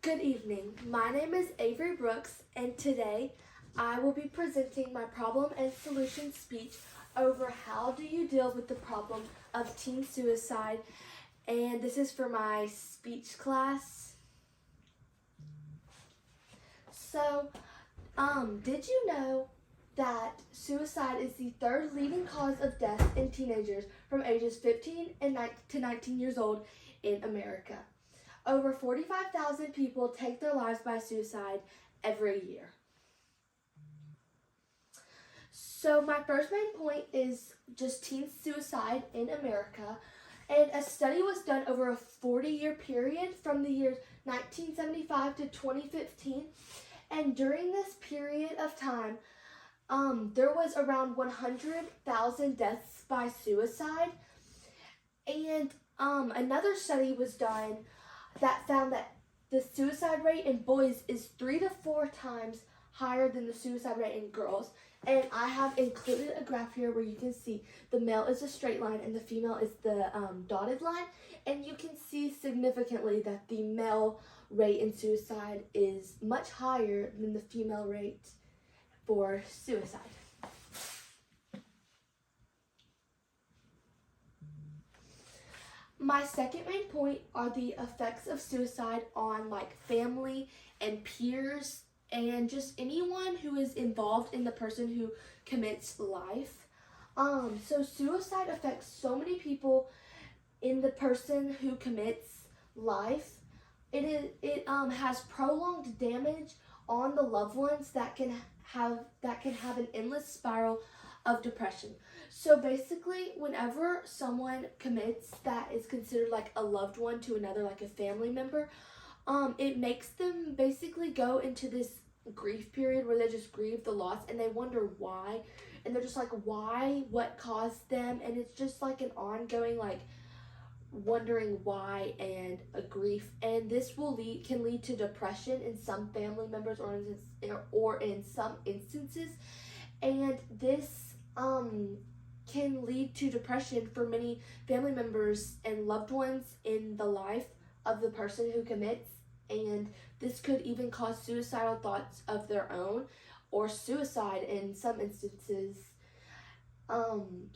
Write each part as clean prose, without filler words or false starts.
Good evening. My name is Avery Brooks, and today I will be presenting my problem and solution speech over how do you deal with the problem of teen suicide, and this is for my speech class. So, did you know that suicide is the third leading cause of death in teenagers from ages 15 to 19 years old in America? Over 45,000 people take their lives by suicide every year. So my first main point is just teen suicide in America. And a study was done over a 40-year period from the years 1975 to 2015. And during this period of time, there was around 100,000 deaths by suicide. And another study was done that found that the suicide rate in boys is 3 to 4 times higher than the suicide rate in girls. And I have included a graph here where you can see the male is a straight line and the female is the dotted line. And you can see significantly that the male rate in suicide is much higher than the female rate for suicide. My second main point are the effects of suicide on family and peers and just anyone who is involved in the person who commits life. So suicide affects so many people in the person who commits life. It has prolonged damage on the loved ones that can have an endless spiral of depression. So basically, whenever someone commits that is considered like a loved one to another, like a family member, it makes them basically go into this grief period where they just grieve the loss and they wonder why. And they're just like, why? What caused them? And it's just like an ongoing wondering why and a grief. And this can lead to depression in some family members or in some instances. And this can lead to depression for many family members and loved ones in the life of the person who commits, and this could even cause suicidal thoughts of their own or suicide in some instances.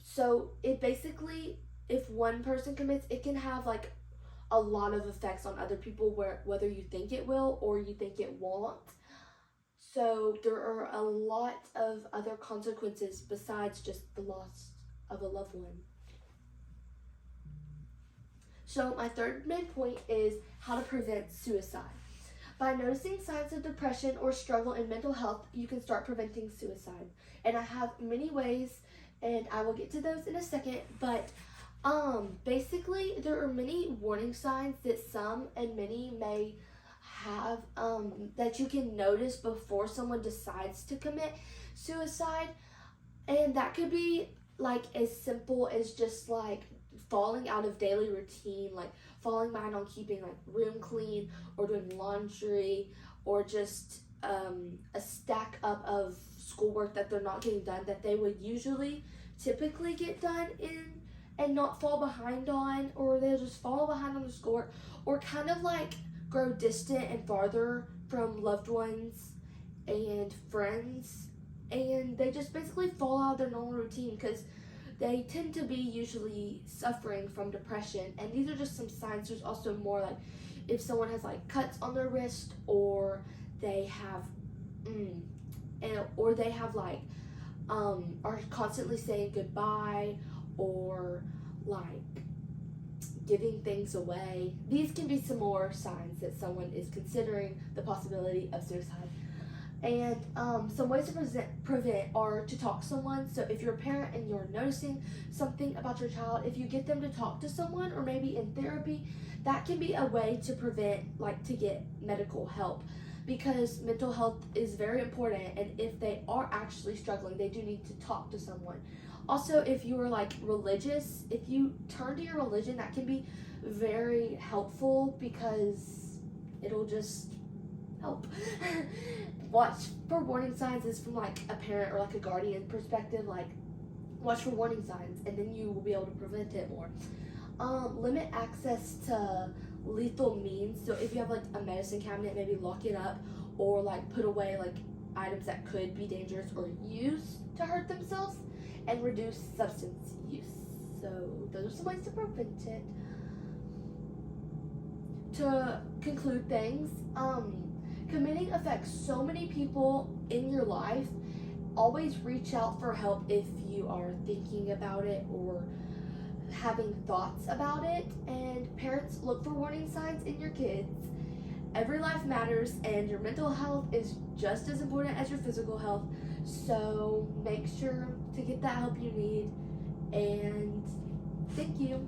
So it basically, if one person commits, it can have a lot of effects on other people, whether you think it will or you think it won't. So there are a lot of other consequences besides just the loss of a loved one. So my third main point is how to prevent suicide. By noticing signs of depression or struggle in mental health, you can start preventing suicide. And I have many ways, and I will get to those in a second, but basically there are many warning signs that some and many may have that you can notice before someone decides to commit suicide. And that could be as simple as just falling out of daily routine, falling behind on keeping room clean or doing laundry, or just a stack up of schoolwork that they're not getting done that they would typically get done in and not fall behind on, or they'll just fall behind on the schoolwork, or kind of grow distant and farther from loved ones and friends, and they just basically fall out of their normal routine because they tend to be usually suffering from depression. And these are just some signs. There's also more if someone has cuts on their wrist, or they have are constantly saying goodbye, or giving things away. These can be some more signs that someone is considering the possibility of suicide. And some ways to prevent are to talk to someone. So if you're a parent and you're noticing something about your child, if you get them to talk to someone, or maybe in therapy, that can be a way to prevent, to get medical help, because mental health is very important. And if they are actually struggling, they do need to talk to someone. Also, if you are religious, if you turn to your religion, that can be very helpful because it'll just help. Watch for warning signs is from a parent or a guardian perspective. Watch for warning signs, and then you will be able to prevent it more. Limit access to lethal means. So if you have like a medicine cabinet, maybe lock it up, or like put away like items that could be dangerous or used to hurt themselves, and reduce substance use. So those are some ways to prevent it. To conclude things, committing affects so many people in your life. Always reach out for help if you are thinking about it or having thoughts about it. And parents, look for warning signs in your kids. Every life matters, and your mental health is just as important as your physical health. So make sure to get that help you need. And thank you.